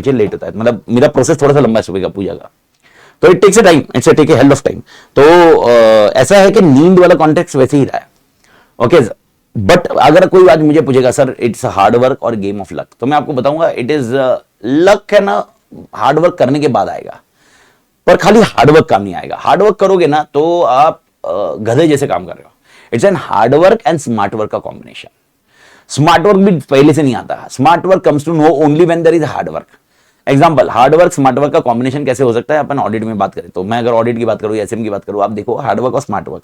मुझे लेट होता है, मतलब मेरा प्रोसेस थोड़ा सा लंबा है सुबह का पूजा का, तो it takes a time, it's take a hell of time. तो ऐसा है कि नींद वाला कॉन्टेक्स्ट वैसे ही रहा है, ओके। बट अगर कोई आज मुझे पूछेगा सर इट्स हार्ड वर्क और गेम ऑफ लक, तो मैं आपको बताऊंगा इट इज लक है ना, हार्ड वर्क करने के बाद आएगा, पर खाली हार्डवर्क काम नहीं आएगा। हार्डवर्क करोगे ना तो आप गधे जैसे काम कर रहे हो। It's an hard work and smart work का कॉम्बिनेशन। स्मार्ट वर्क भी पहले से नहीं आता, smart work comes to know only when there is hard work. Example, hard work smart work का कॉम्बिनेशन कैसे हो सकता है, अपन ऑडिट में बात करें तो, मैं अगर ऑडिट की बात करूं या एसएम की बात करूं, आप देखो हार्ड वर्क और स्मार्ट वर्क।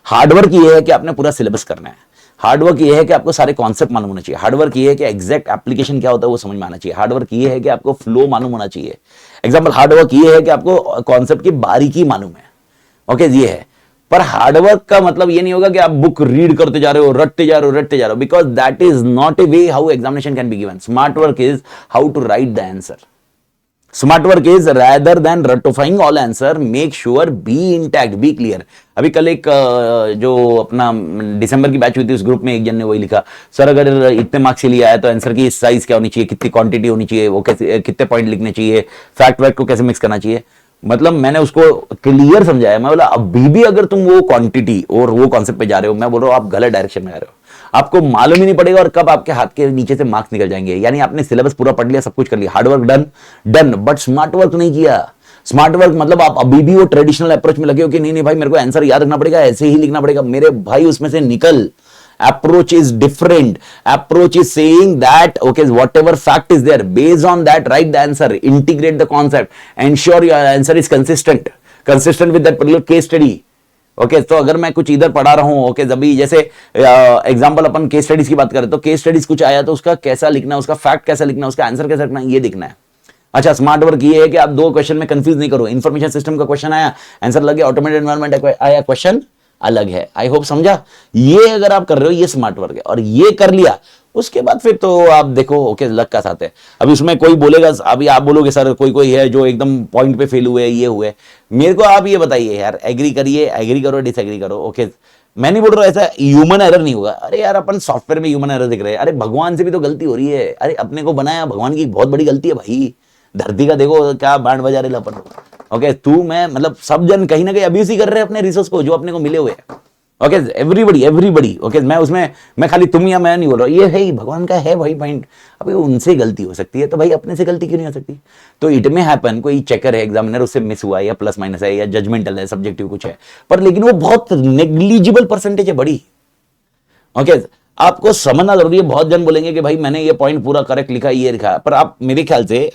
हार्ड वर्क ये है कि आपने पूरा सिलेबस करना है, हार्ड वर्क ये है कि आपको सारे कॉन्सेप्ट मालूम होना चाहिए, हार्ड वर्क ये है कि एग्जैक्ट एप्लीकेशन क्या होता है वो समझ में आना चाहिए, हार्ड वर्क ये है कि आपको फ्लो मालूम होना चाहिए। एग्जांपल, हार्ड वर्क ये है कि आपको कॉन्सेप्ट की बारीकी मालूम है, ओके ये है। पर हार्डवर्क का मतलब ये नहीं होगा कि आप बुक रीड करते जा रहे हो, रटते जा रहे हो, because that is not a way how examination can be given. Smart work is how to write the answer. Smart work is rather than ratifying all answer, make sure be intact, be clear। अभी कल एक जो अपना दिसंबर की batch हुई थी उस group में एक जन ने वही लिखा, सर अगर इतने मार्क्स से लिया है तो आंसर की साइज क्या होनी चाहिए, कितनी क्वांटिटी होनी चाहिए, वो कैसे, कितने पॉइंट लिखने चाहिए, फैक्ट वैक्ट को कैसे मिक्स करना चाहिए। मतलब मैंने उसको क्लियर समझाया, मैं बोला अभी भी अगर तुम वो क्वांटिटी और वो कॉन्सेप्ट पे जा रहे हो, मैं बोल रहा हूँ आप गलत डायरेक्शन में जा रहे हो, आपको मालूम ही नहीं पड़ेगा और कब आपके हाथ के नीचे से मार्क्स निकल जाएंगे। यानी आपने सिलेबस पूरा पढ़ लिया, सब कुछ कर लिया, hard work done done, but smart work नहीं किया। स्मार्ट वर्क मतलब आप अभी भी वो ट्रेडिशनल अप्रोच में लगे हो कि नहीं नहीं भाई मेरे को आंसर याद रखना पड़ेगा, ऐसे ही लिखना पड़ेगा, मेरे भाई उसमें से निकल। Approach is different. Approach is saying that okay, whatever fact is there, based on that write the answer, integrate the concept, ensure your answer is consistent with that particular case study। Okay तो अगर मैं कुछ इधर पढ़ा रहा हूं, okay अभी जैसे एग्जांपल अपन केस स्टडीज की बात करें तो केस स्टडीज कुछ आया तो उसका कैसा लिखना है, उसका फैक्ट कैसा लिखना है, उसका आंसर कैसा लिखना है, ये दिखना है। अच्छा, स्मार्ट वर्क ये है कि आप दो क्वेश्चन में कंफ्यूज नहीं करो। इन्फॉर्मेशन सिस्टम का क्वेश्चन आया, आंसर लगे, ऑटोमेटेड एनवायरनमेंट आया, क्वेश्चन अलग है। आई होप समझा। ये अगर आप कर रहे हो ये स्मार्ट वर्क है, और ये कर लिया उसके बाद फिर तो आप देखो ओके लक का साथ है। अभी उसमें कोई बोलेगा, अभी आप बोलोगे सर कोई है जो एकदम पॉइंट पे फेल हुए, ये हुए, मेरे को आप ये बताइए यार, एग्री करिए, एग्री करो, डिसएग्री करो, ओके। मैं नहीं बोल रहा ऐसा ह्यूमन एरर नहीं होगा, अरे यार अपन सॉफ्टवेयर में ह्यूमन एरर दिख रहे हैं, अरे भगवान से भी तो गलती हो रही है, अरे अपने को बनाया भगवान की बहुत बड़ी गलती है भाई। धरती का देखो क्या बैंड बजा रहे अपन, ओके तू मैं मतलब सब जन कहीं ना कहीं अब्यूज ही कर रहे हैं अपने रिसोर्स को जो अपने को मिले हुए हैं, ओके एवरीबडी ओके। मैं उसमें मैं खाली तुम या मैं नहीं बोल रहा, ये है भगवान का है भाई पॉइंट। अभी उनसे गलती हो सकती है तो भाई अपने से गलती क्यों नहीं हो सकती। तो इट में हैपन, कोई चेकर है एग्जामिनर उससे मिस हुआ या प्लस माइनस है या जजमेंटल है, सब्जेक्टिव कुछ है, पर लेकिन वो बहुत नेग्लिजिबल परसेंटेज है बड़ी, ओके। आपको समझना जरूरी है। बहुत जन बोलेंगे कि भाई मैंने ये पॉइंट पूरा करेक्ट लिखा, ये लिखा, पर आप मेरे ख्याल से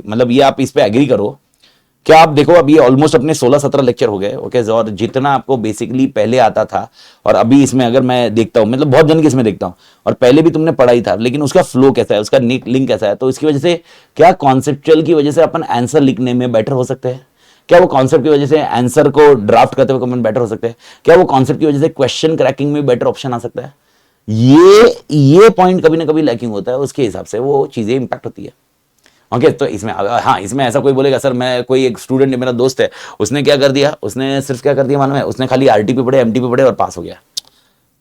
मतलब ये आप इस पे एग्री करो क्या। आप देखो अब ये ऑलमोस्ट अपने 16-17 लेक्चर हो गए, ओके, और जितना आपको बेसिकली पहले आता था और अभी इसमें अगर मैं देखता हूं, मतलब बहुत जन के इसमें देखता हूं, और पहले भी तुमने पढ़ा ही था, लेकिन उसका फ्लो कैसा है, उसका लिंक कैसा है, तो इसकी वजह से क्या कॉन्सेप्चुअल की वजह से अपन आंसर लिखने में बेटर हो सकते हैं, क्या वो कॉन्सेप्ट की वजह से आंसर को ड्राफ्ट करते हुए बेटर हो सकते हैं, क्या वो कॉन्सेप्ट की वजह से क्वेश्चन क्रैकिंग में बेटर ऑप्शन आ सकता है। ये पॉइंट कभी ना कभी लैकिंग होता है, उसके हिसाब से वो चीजें इंपैक्ट होती है, ओके। तो इसमें हाँ, इसमें ऐसा कोई बोलेगा सर मैं कोई एक स्टूडेंट मेरा दोस्त है, उसने क्या कर दिया, उसने सिर्फ क्या कर दिया मालूम है, उसने खाली आरटीपी पढ़े, एमटीपी पढ़े और पास हो गया।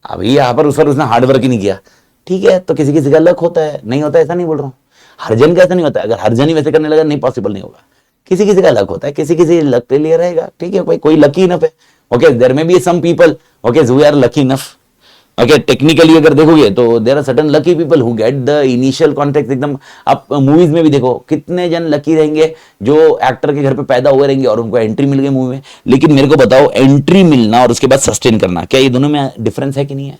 अभी यहाँ पर उसने हार्डवर्क ही नहीं किया, ठीक है। तो किसी किसी का लक होता है, नहीं होता ऐसा नहीं बोल रहा हूँ, हर जन का ऐसा नहीं होता है। अगर हर जन ही वैसे करने लगा नहीं पॉसिबल नहीं होगा, किसी किसी का लक होता है, किसी किसी लक के लिए रहेगा, ठीक है भाई, कोई लकी इनफ है, okay. There may be some people okay who are lucky enough, okay. Technically अगर देखोगे तो there are certain lucky people who get the initial contact एकदम। आप मूवीज में भी देखो कितने जन लकी रहेंगे जो एक्टर के घर पे पैदा हुए रहेंगे और उनको एंट्री मिल गई मूवी में। लेकिन मेरे को बताओ एंट्री मिलना और उसके बाद सस्टेन करना, क्या ये दोनों में डिफरेंस है कि नहीं है,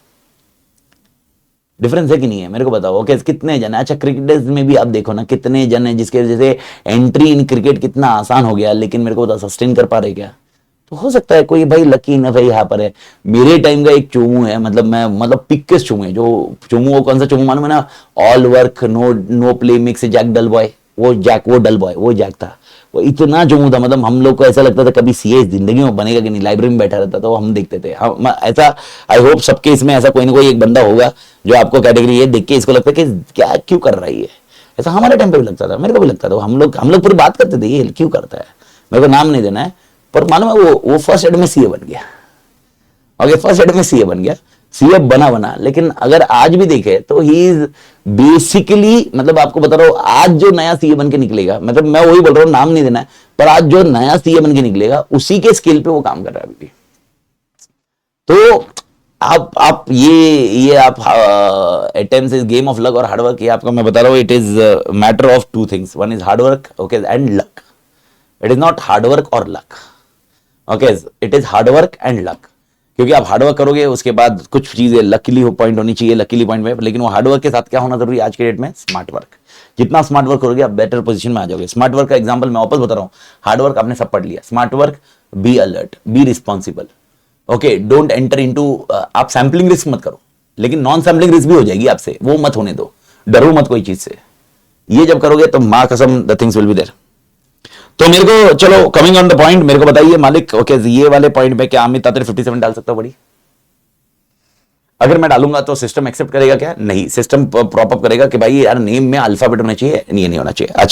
डिफरेंस है कि नहीं है, मेरे को बताओ, ओके। कितने जन, अच्छा क्रिकेटर्स में भी आप देखो ना कितने जन है जिसके वजह से एंट्री इन क्रिकेट कितना आसान हो गया, लेकिन मेरे को बताओ सस्टेन कर पा रहे क्या। तो हो सकता है कोई भाई लकी इनफ है यहाँ पर है। मेरे टाइम का एक चोमू है, मतलब पिक्केस्ट चोमू है, जो चोमू वो कौन सा चोमू मालूम है ना, all work no play makes Jack dull boy, वो डल बॉय वो जैक था, वो इतना चोमू था, मतलब हम लोग को ऐसा लगता था कभी सीए जिंदगी में बनेगा कि नहीं, लाइब्रेरी में बैठा रहता था वो, हम देखते थे हम ऐसा। आई होप सबके इसमें ऐसा कोई ना कोई एक बंदा होगा जो आपको कैटेगरी ये देख के इसको लगता है कि क्या क्यों कर रहा है ये, ऐसा हमारे टाइम पे भी लगता था, मेरे को भी लगता था। हम लोग पूरी बात करते थे ये क्यों करता है, मेरे को नाम नहीं देना है, पर मालूम है वो फर्स्ट एड में सीए बन गया, ओके, फर्स्ट एड में सीए बन गया। सीए बना बना, लेकिन अगर आज भी देखे तो ही इज बेसिकली, मतलब आपको बता रहा हूं, आज जो नया सीए बन के निकलेगा, मतलब मैं वही बोल रहा हूं, नाम नहीं देना है, पर आज जो नया सीए बन के निकलेगा उसी के स्किल पे वो काम कर रहा है अभी भी। तो आप ये आप attempt is game of luck और हार्डवर्क, ये आपका मैं बता रहा हूँ, it is matter of two things, one is hard work okay and luck. It is not hard work और luck, okay, it is hard work and luck. क्योंकि आप हार्डवर्क करोगे उसके बाद कुछ चीजें लकीली पॉइंट होनी चाहिए, लकीली पॉइंट में, लेकिन वो हार्डवर्क के साथ क्या होना जरूरी है आज के डेट में, स्मार्ट वर्क। जितना स्मार्ट वर्क करोगे आप बेटर पोजीशन में आ जाओगे। स्मार्ट वर्क का एग्जांपल मैं वापस बता रहा हूं, हार्डवर्क आपने सब पढ़ लिया, smart work, be alert, be responsible, okay, don't enter into, आप सैंपलिंग रिस्क मत करो, लेकिन नॉन सैंपलिंग रिस्क भी हो जाएगी आपसे, वो मत होने दो, डरो मत कोई चीज से। ये जब करोगे तो मां कसम the things will be there. तो मेरे को, चलो कमिंग ऑन द पॉइंट, मेरे को बताइए मालिक, ओके, ये वाले पॉइंट पे क्या अमित तात्रे 57 डाल सकता हूं बड़ी? अगर मैं डालूंगा तो सिस्टम एक्सेप्ट करेगा क्या? नहीं, सिस्टम प्रॉप अप करेगा कि भाई यार नेम में अल्फाबेट होना चाहिए, नहीं होना चाहिए। अच्छा